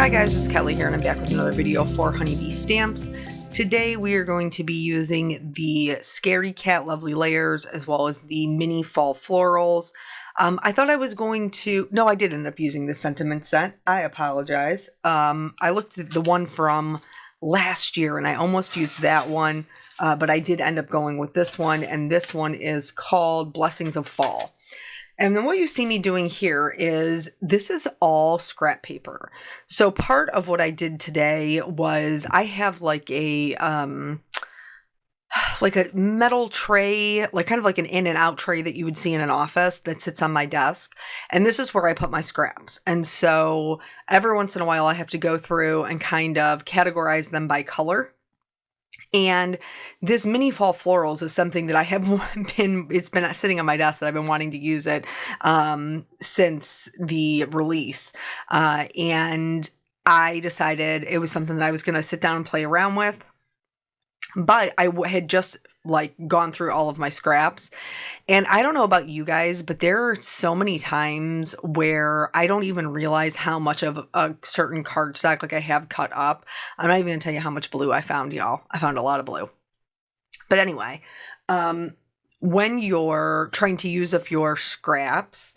Hi guys, it's Kelly here and I'm back with another video for Honeybee Stamps. Today we are going to be using the Scaredy Cat Lovely Layers as well as the mini fall florals. I thought I was going to, no, I did end up using the sentiment set. I apologize. I looked at the one from last year and I almost used that one, but I did end up going with this one, and this one is called Blessings of Fall. And then what you see me doing here is this is all scrap paper. So part of what I did today was I have like a metal tray, like kind of like an in and out tray that you would see in an office that sits on my desk. And this is where I put my scraps. And so every once in a while I have to go through and kind of categorize them by color. And this mini fall florals is something that I have it's been sitting on my desk that I've been wanting to use it since the release. And I decided it was something that I was going to sit down and play around with. But I had just like gone through all of my scraps, and I don't know about you guys, but there are so many times where I don't even realize how much of a certain cardstock like I have cut up. I'm not even gonna tell you how much blue I found, y'all. I found a lot of blue. But anyway, when you're trying to use up your scraps,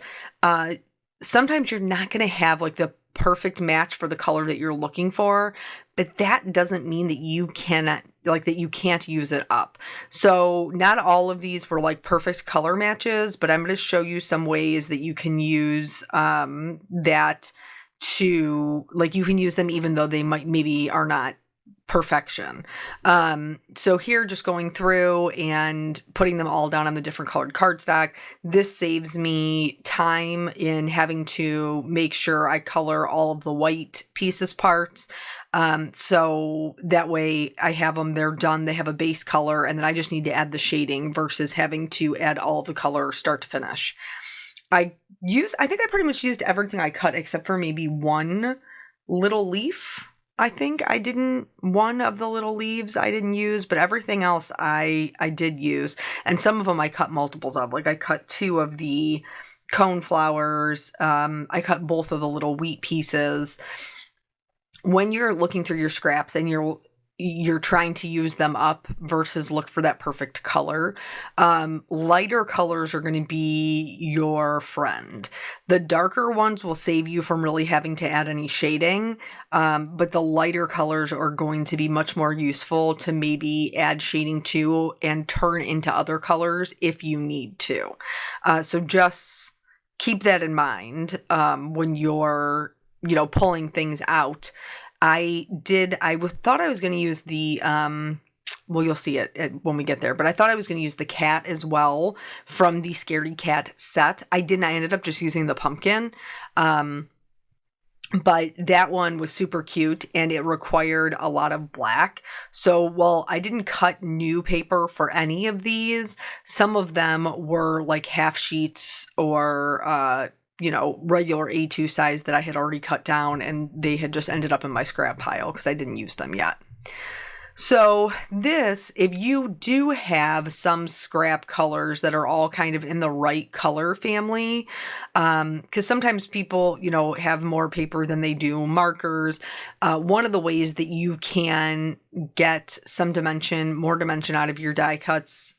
sometimes you're not gonna have like the perfect match for the color that you're looking for, but that doesn't mean that you cannot, like that you can't use it up. So not all of these were like perfect color matches, but I'm going to show you some ways that you can use that to, like, you can use them even though they maybe are not perfection. So here, just going through and putting them all down on the different colored cardstock, this saves me time in having to make sure I color all of the white pieces parts. So that way I have them, they're done, they have a base color, and then I just need to add the shading versus having to add all of the color start to finish. I think I pretty much used everything I cut except for maybe one little leaf. I think one of the little leaves I didn't use, but everything else I did use. And some of them I cut multiples of. Like I cut 2 of the cone flowers. I cut both of the little wheat pieces. When you're looking through your scraps and you're trying to use them up versus look for that perfect color, lighter colors are going to be your friend. The darker ones will save you from really having to add any shading, but the lighter colors are going to be much more useful to maybe add shading to and turn into other colors if you need to. So just keep that in mind when you're pulling things out. I thought I was going to use the, well, you'll see it when we get there, but I thought I was going to use the cat as well from the Scaredy Cat set. I didn't. I ended up just using the pumpkin. But that one was super cute and it required a lot of black. So while I didn't cut new paper for any of these, some of them were like half sheets or, regular A2 size that I had already cut down, and they had just ended up in my scrap pile because I didn't use them yet. So this, if you do have some scrap colors that are all kind of in the right color family, because sometimes people, have more paper than they do markers. One of the ways that you can get more dimension out of your die cuts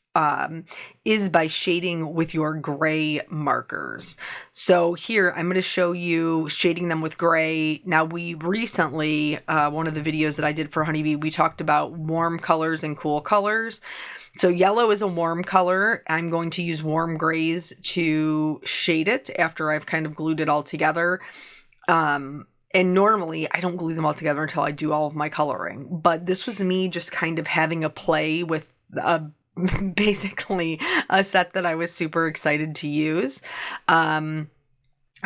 is by shading with your gray markers. So here I'm going to show you shading them with gray. Now we recently, one of the videos that I did for Honeybee, we talked about warm colors and cool colors. So yellow is a warm color. I'm going to use warm grays to shade it after I've kind of glued it all together. And normally I don't glue them all together until I do all of my coloring, but this was me just kind of having a play with basically a set that I was super excited to use.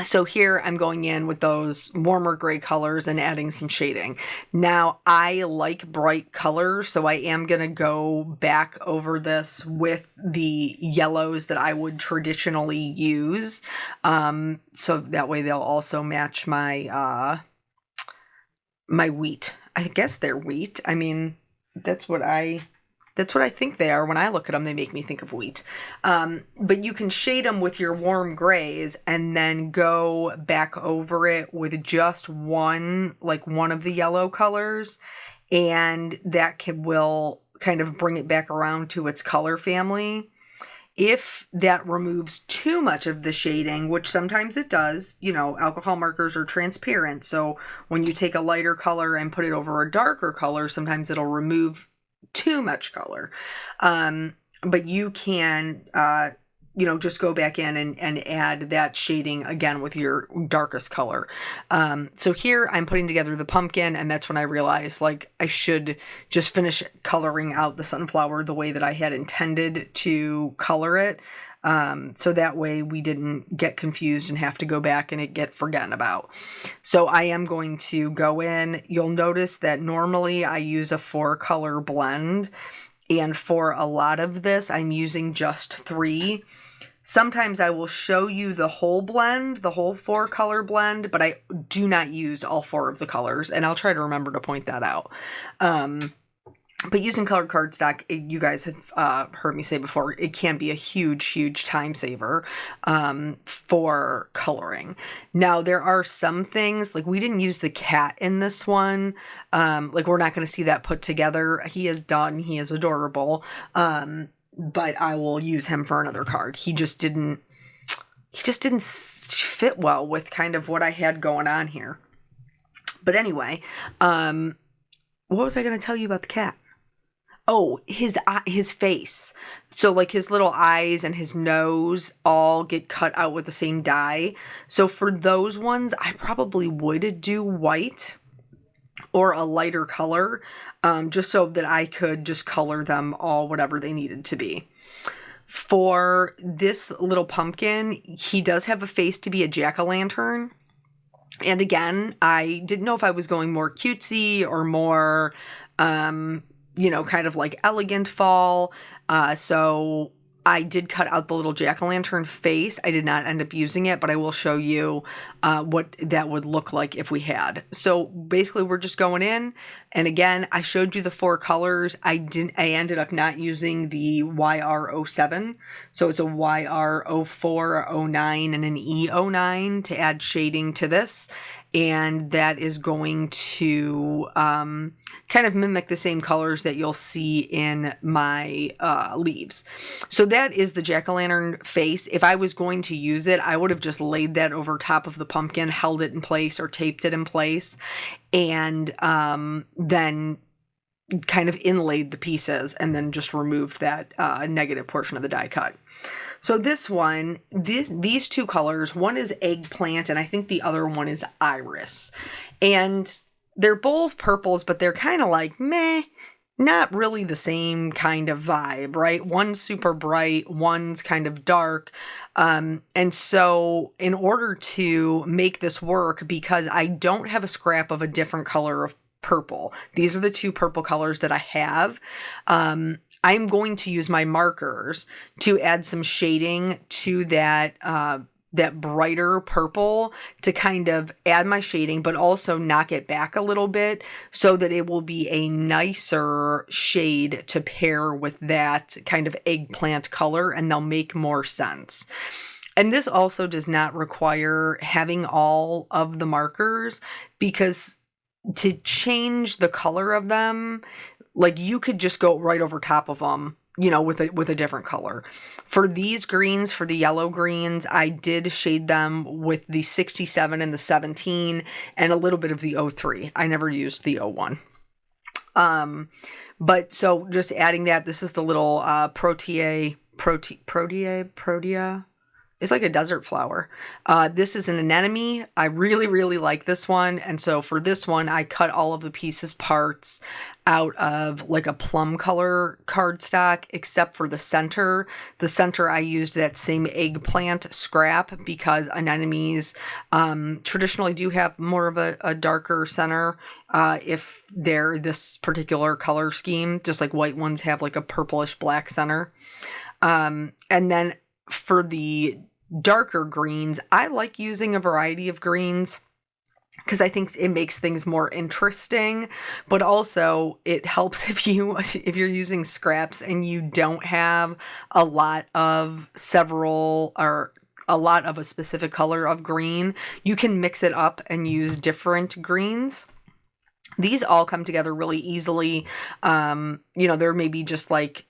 So here I'm going in with those warmer gray colors and adding some shading. Now I like bright colors, so I am going to go back over this with the yellows that I would traditionally use. So that way they'll also match my, my wheat. I guess they're wheat. I mean, that's what I That's what I think they are. When I look at them, they make me think of wheat. But you can shade them with your warm grays and then go back over it with just one of the yellow colors. And that will kind of bring it back around to its color family. If that removes too much of the shading, which sometimes it does, alcohol markers are transparent. So when you take a lighter color and put it over a darker color, sometimes it'll remove too much color. But you can, just go back in and add that shading again with your darkest color. So here I'm putting together the pumpkin, and that's when I realized I should just finish coloring out the sunflower the way that I had intended to color it. So that way we didn't get confused and have to go back and it get forgotten about. So I am going to go in. You'll notice that normally I use a 4-color blend, and for a lot of this I'm using just 3. Sometimes I will show you the whole blend, the whole 4-color blend, but I do not use all 4 of the colors, and I'll try to remember to point that out. But using colored cardstock, you guys have heard me say before, it can be a huge, huge time saver for coloring. Now, there are some things, we didn't use the cat in this one. We're not going to see that put together. He is done. He is adorable. But I will use him for another card. He just didn't fit well with kind of what I had going on here. But anyway, what was I going to tell you about the cat? Oh, his face. So his little eyes and his nose all get cut out with the same dye. So for those ones, I probably would do white or a lighter color, just so that I could just color them all whatever they needed to be. For this little pumpkin, he does have a face to be a jack-o'-lantern. And again, I didn't know if I was going more cutesy or more, kind of elegant fall. So I did cut out the little jack-o'-lantern face. I did not end up using it, but I will show you what that would look like if we had. So basically we're just going in, and again, I showed you the 4 colors. I ended up not using the YR07. So it's a YR04, 09, and an E09 to add shading to this. And that is going to kind of mimic the same colors that you'll see in my leaves. So that is the jack-o'-lantern face. If I was going to use it, I would have just laid that over top of the pumpkin, held it in place or taped it in place, and then kind of inlaid the pieces and then just removed that negative portion of the die cut. So this one, these 2 colors, one is eggplant and I think the other one is iris. And they're both purples, but they're kind of meh, not really the same kind of vibe, right? One's super bright, one's kind of dark. And so in order to make this work, because I don't have a scrap of a different color of purple, these are the 2 purple colors that I have. I'm going to use my markers to add some shading to that brighter purple to kind of add my shading, but also knock it back a little bit so that it will be a nicer shade to pair with that kind of eggplant color, and they'll make more sense. And this also does not require having all of the markers, because to change the color of them, you could just go right over top of them, with a different color. For these greens, for the yellow greens, I did shade them with the 67 and the 17 and a little bit of the 03. I never used the 01. But so just adding that, this is the little protea. It's like a desert flower. This is an anemone. I really, really like this one. And so for this one, I cut all of the parts out of a plum color cardstock, except for the center. The center, I used that same eggplant scrap because anemones traditionally do have more of a darker center if they're this particular color scheme, just like white ones have a purplish black center. And then for the darker greens, I like using a variety of greens. because I think it makes things more interesting, but also it helps if you're using scraps and you don't have a lot of several or a lot of a specific color of green, you can mix it up and use different greens. These all come together really easily. There may be just like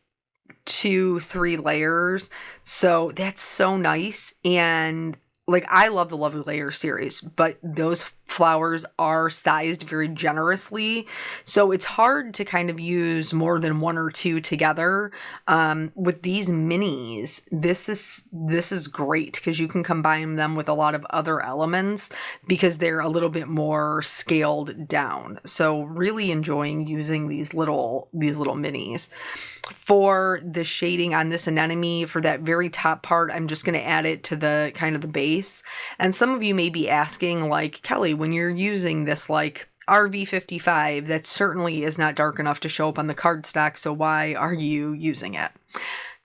2-3 layers, so that's so nice. And like, I love the Lovely Layers series, but those flowers are sized very generously, so it's hard to kind of use more than one or two together. With these minis, this is great because you can combine them with a lot of other elements because they're a little bit more scaled down. So really enjoying using these little minis. For the shading on this anemone, for that very top part, I'm just going to add it to the kind of the base. And some of you may be asking, like, Kelly, when you're using this like RV55, that certainly is not dark enough to show up on the cardstock, so why are you using it?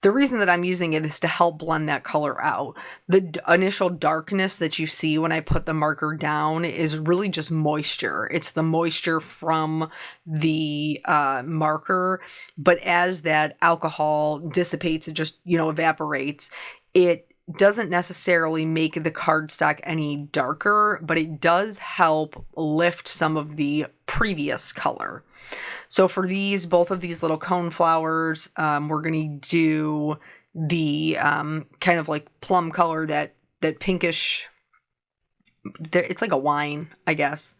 The reason that I'm using it is to help blend that color out. The initial darkness that you see when I put the marker down is really just moisture. It's the moisture from the marker, but as that alcohol dissipates, it just, evaporates. It doesn't necessarily make the cardstock any darker, but it does help lift some of the previous color. So for both of these little cone flowers, we're going to do the kind of like plum color, that pinkish, it's like a wine, I guess.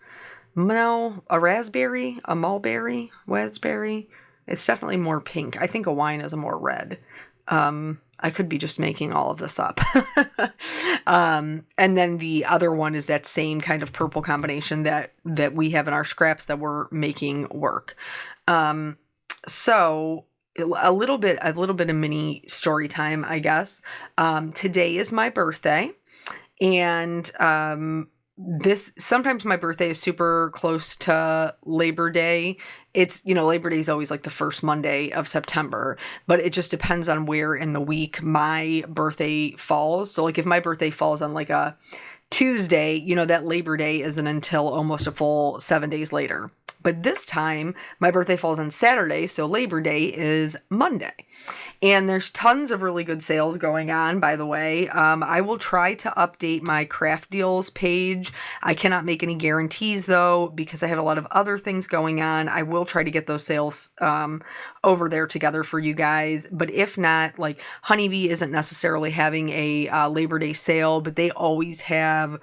No, a raspberry, a mulberry, raspberry. It's definitely more pink. I think a wine is a more red. I could be just making all of this up. And then the other one is that same kind of purple combination that we have in our scraps that we're making work. So a little bit of mini story time, I guess. Today is my birthday, and sometimes my birthday is super close to Labor Day. It's, Labor Day is always like the first Monday of September, but it just depends on where in the week my birthday falls. So like if my birthday falls on like a Tuesday, that Labor Day isn't until almost a full 7 days later. But this time, my birthday falls on Saturday, so Labor Day is Monday. And there's tons of really good sales going on, by the way. I will try to update my craft deals page. I cannot make any guarantees, though, because I have a lot of other things going on. I will try to get those sales over there together for you guys. But if not, like, Honeybee isn't necessarily having a Labor Day sale, but they always have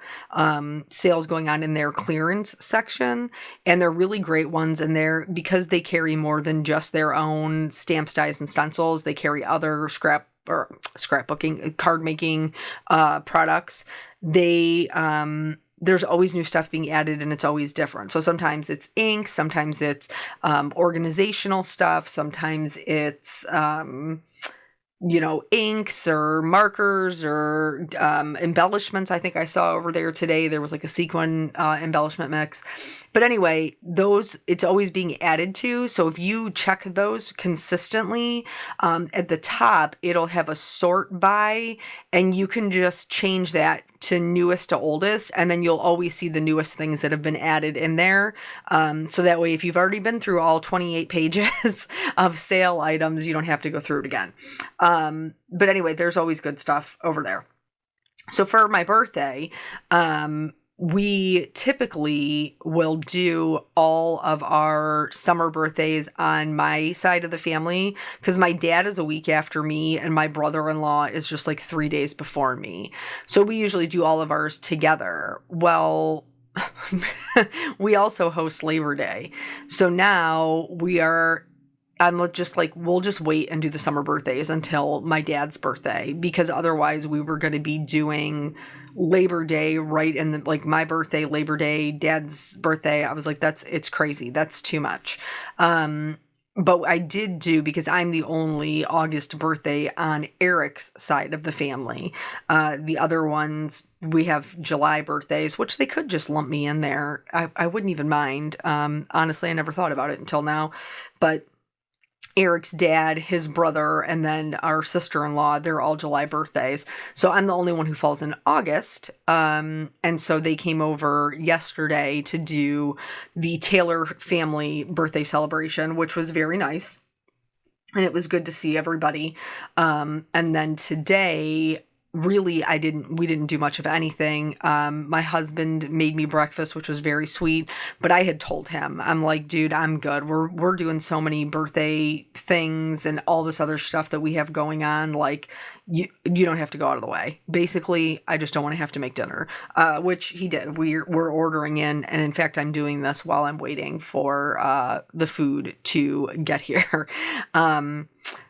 sales going on in their clearance section. And they're really great ones in there because they carry more than just their own stamps, dies, and stencils. They carry other scrapbooking, card making products. There's always new stuff being added, and it's always different. So sometimes it's ink, sometimes it's organizational stuff, sometimes it's inks or markers or embellishments. I think I saw over there today, there was like a sequin embellishment mix. But anyway, it's always being added to. So if you check those consistently, at the top, it'll have a sort by, and you can just change that to newest to oldest, and then you'll always see the newest things that have been added in there. So that way, if you've already been through all 28 pages of sale items, you don't have to go through it again. But anyway, there's always good stuff over there. So for my birthday, we typically will do all of our summer birthdays on my side of the family because my dad is a week after me and my brother-in-law is just like 3 days before me. So we usually do all of ours together. Well, we also host Labor Day. So now I'm just like, we'll just wait and do the summer birthdays until my dad's birthday, because otherwise we were going to be doing Labor Day right in like my birthday, Labor Day, dad's birthday. I was like, it's crazy. That's too much. But I did do, because I'm the only August birthday on Eric's side of the family. The other ones, we have July birthdays, which they could just lump me in there. I wouldn't even mind. Honestly, I never thought about it until now, but Eric's dad, his brother, and then our sister-in-law, they're all July birthdays. So I'm the only one who falls in August. And so they came over yesterday to do the Taylor family birthday celebration, which was very nice. And it was good to see everybody. And then today, really, we didn't do much of anything. My husband made me breakfast, which was very sweet, but I had told him, I'm like, dude, I'm good. We're doing so many birthday things and all this other stuff that we have going on. Like, you don't have to go out of the way. Basically, I just don't want to have to make dinner, which he did. We're ordering in. And in fact, I'm doing this while I'm waiting for the food to get here.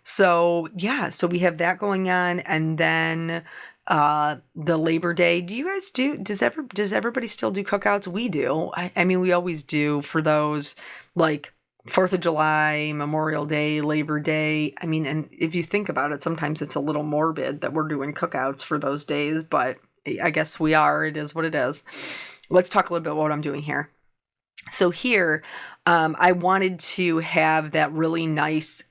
So yeah, so we have that going on, and then the Labor Day. Do you guys does everybody still do cookouts? We do. I mean, we always do for those, like 4th of July, Memorial Day, Labor Day. I mean, and if you think about it, sometimes it's a little morbid that we're doing cookouts for those days, but I guess we are. It is what it is. Let's talk a little bit about what I'm doing here. So here, I wanted to have that really nice,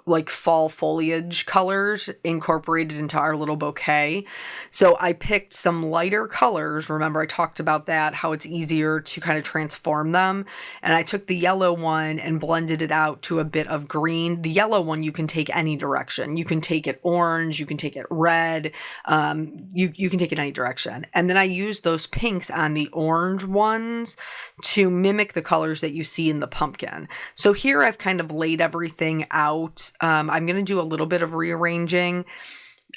like fall foliage colors incorporated into our little bouquet. So I picked some lighter colors. Remember, I talked about that, how it's easier to kind of transform them. And I took the yellow one and blended it out to a bit of green. The yellow one, you can take any direction. You can take it orange, you can take it red, you can take it any direction. And then I used those pinks on the orange ones to mimic the colors that you see in the pumpkin. So here I've kind of laid everything out. I'm going to do a little bit of rearranging.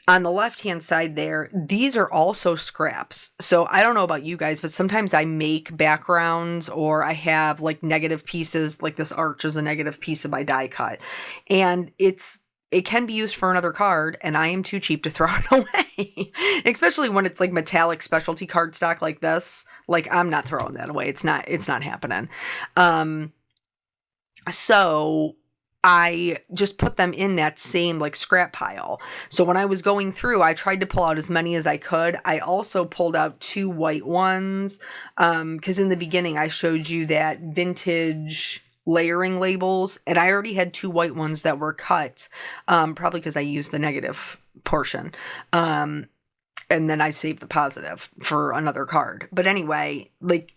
On the left-hand side there, these are also scraps. So I don't know about you guys, but sometimes I make backgrounds or I have like negative pieces, like this arch is a negative piece of my die cut. And it can be used for another card, and I am too cheap to throw it away. Especially when it's like metallic specialty cardstock like this. Like, I'm not throwing that away. It's not happening. So I just put them in that same like scrap pile. So when I was going through, I tried to pull out as many as I could. I also pulled out 2 white ones, because in the beginning I showed you that vintage layering labels, and I already had 2 white ones that were cut, probably because I used the negative portion. And then I saved the positive for another card. But anyway, like,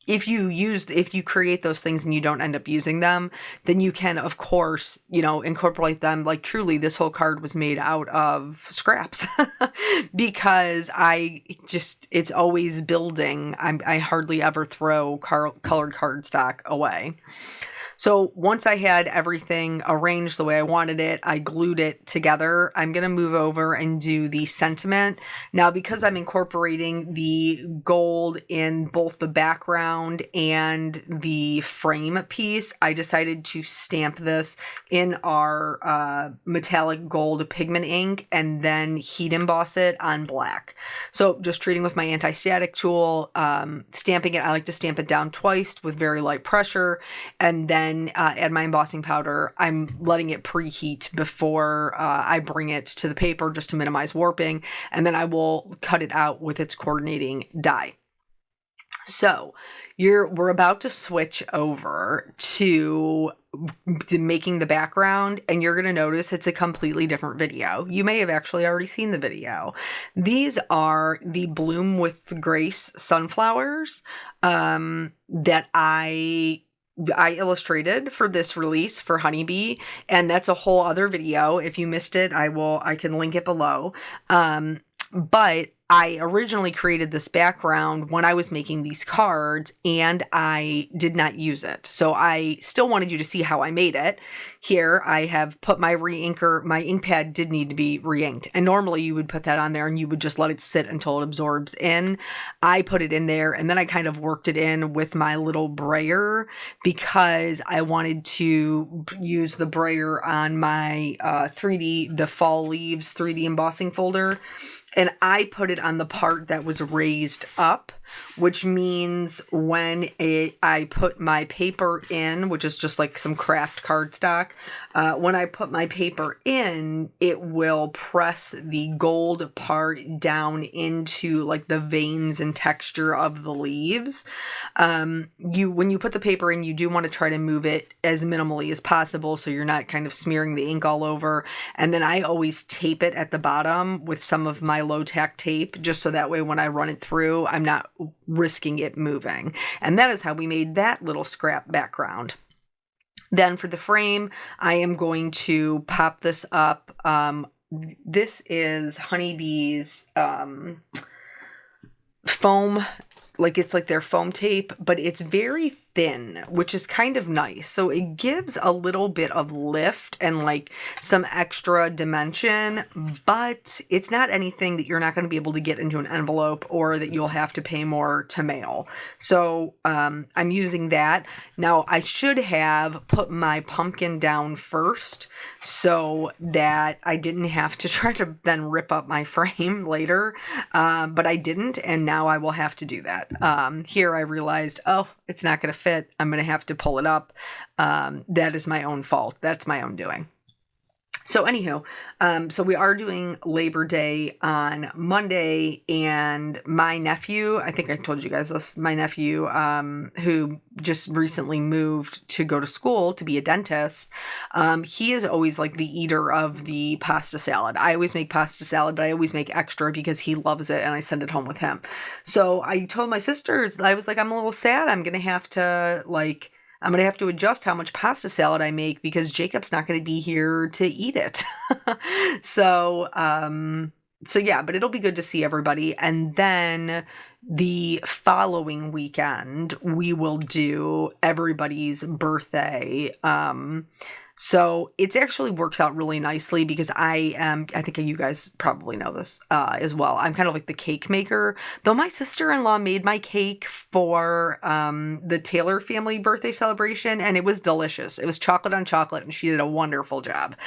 if you create those things and you don't end up using them, then you can, of course, incorporate them. Like, truly, this whole card was made out of scraps because it's always building. I hardly ever throw colored cardstock away. So once I had everything arranged the way I wanted it, I glued it together. I'm going to move over and do the sentiment. Now, because I'm incorporating the gold in both the background and the frame piece, I decided to stamp this in our metallic gold pigment ink and then heat emboss it on black. So just treating with my anti-static tool, stamping it. I like to stamp it down twice with very light pressure, and then add my embossing powder. I'm letting it preheat before I bring it to the paper just to minimize warping, and then I will cut it out with its coordinating die. So we're about to switch over to making the background, and you're going to notice it's a completely different video. You may have actually already seen the video. These are the Bloom with Grace sunflowers that I illustrated for this release for Honeybee, and that's a whole other video. If you missed it, I can link it below. But I originally created this background when I was making these cards, and I did not use it. So I still wanted you to see how I made it. Here I have put my re-inker. My ink pad did need to be re-inked, and normally you would put that on there and you would just let it sit until it absorbs in. I put it in there, and then I kind of worked it in with my little brayer because I wanted to use the brayer on my the Fall Leaves 3D embossing folder. and I put it on the part that was raised up, which means when I put my paper in, which is just like some craft cardstock, when I put my paper in, it will press the gold part down into like the veins and texture of the leaves. When you put the paper in, you do want to try to move it as minimally as possible so you're not kind of smearing the ink all over. And then I always tape it at the bottom with some of my low tack tape, just so that way when I run it through, I'm not risking it moving. And that is how we made that little scrap background. Then for the frame, I am going to pop this up. This is Honeybee's foam. Like it's like their foam tape, but it's very thin, which is kind of nice. So it gives a little bit of lift and like some extra dimension, but it's not anything that you're not going to be able to get into an envelope or that you'll have to pay more to mail. So I'm using that. Now I should have put my pumpkin down first so that I didn't have to try to then rip up my frame later, but I didn't, and now I will have to do that. Here I realized, oh, it's not going to fit. I'm going to have to pull it up. That is my own fault. That's my own doing. So anywho, so we are doing Labor Day on Monday, and my nephew, I think I told you guys this, my nephew, who just recently moved to go to school to be a dentist, he is always like the eater of the pasta salad. I always make pasta salad, but I always make extra because he loves it and I send it home with him. So I told my sisters, I was like, I'm a little sad. I'm going to have to adjust how much pasta salad I make because Jacob's not going to be here to eat it. So yeah, but it'll be good to see everybody. And then the following weekend, we will do everybody's birthday. So it actually works out really nicely because I think you guys probably know this as well. I'm kind of like the cake maker, though my sister-in-law made my cake for the Taylor family birthday celebration, and it was delicious. It was chocolate on chocolate, and she did a wonderful job.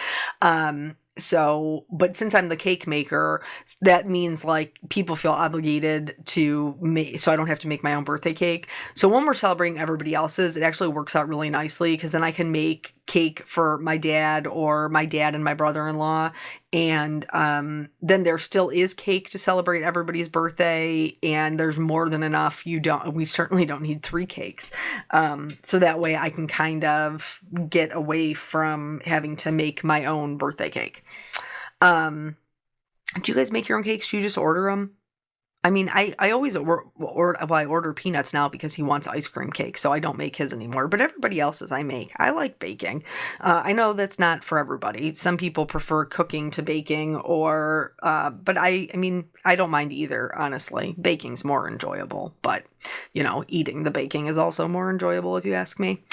But since I'm the cake maker, that means like people feel obligated to make, so I don't have to make my own birthday cake. So when we're celebrating everybody else's, it actually works out really nicely because then I can make cake for my dad or my dad and my brother-in-law. And then there still is cake to celebrate everybody's birthday, and there's more than enough. We certainly don't need 3 cakes. So that way I can kind of get away from having to make my own birthday cake. Do you guys make your own cakes? Do you just order them? I mean, I always I order peanuts now because he wants ice cream cake, so I don't make his anymore. But everybody else's I make. I like baking. I know that's not for everybody. Some people prefer cooking to baking, but I mean, I don't mind either, honestly. Baking's more enjoyable, but, eating the baking is also more enjoyable if you ask me.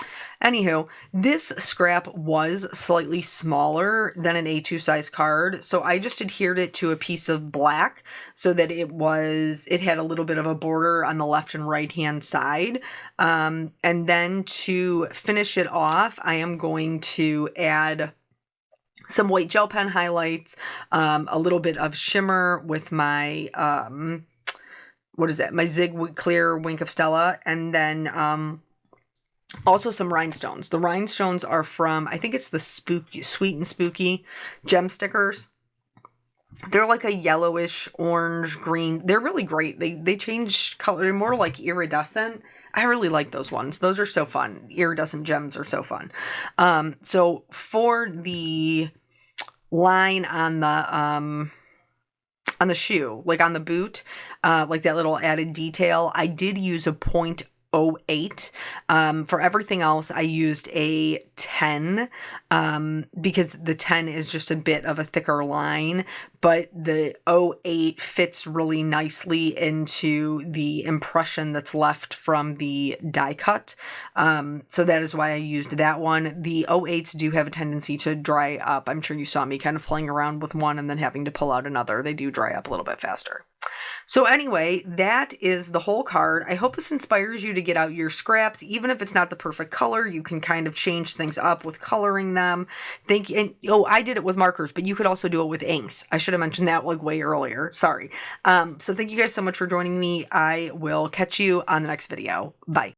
Anywho, this scrap was slightly smaller than an A2 size card, so I just adhered it to a piece of black so that it had a little bit of a border on the left and right hand side. And then to finish it off, I am going to add some white gel pen highlights, a little bit of shimmer with my, my Zig Clear Wink of Stella, and then also some rhinestones. The rhinestones are from, I think it's the Sweet and Spooky gem stickers. They're like a yellowish, orange, green. They're really great. They change color. They're more like iridescent. I really like those ones. Those are so fun. Iridescent gems are so fun. So for the line on the shoe, like on the boot, like that little added detail, I did use a 0.08. For everything else, I used a 10 because the 10 is just a bit of a thicker line, but the 0.8 fits really nicely into the impression that's left from the die cut. So that is why I used that one. The 0.8s do have a tendency to dry up. I'm sure you saw me kind of playing around with one and then having to pull out another. They do dry up a little bit faster. So anyway, that is the whole card. I hope this inspires you to get out your scraps. Even if it's not the perfect color, you can kind of change things up with coloring them. Thank you. And I did it with markers, but you could also do it with inks. I should have mentioned that like way earlier. Sorry. So thank you guys so much for joining me. I will catch you on the next video. Bye.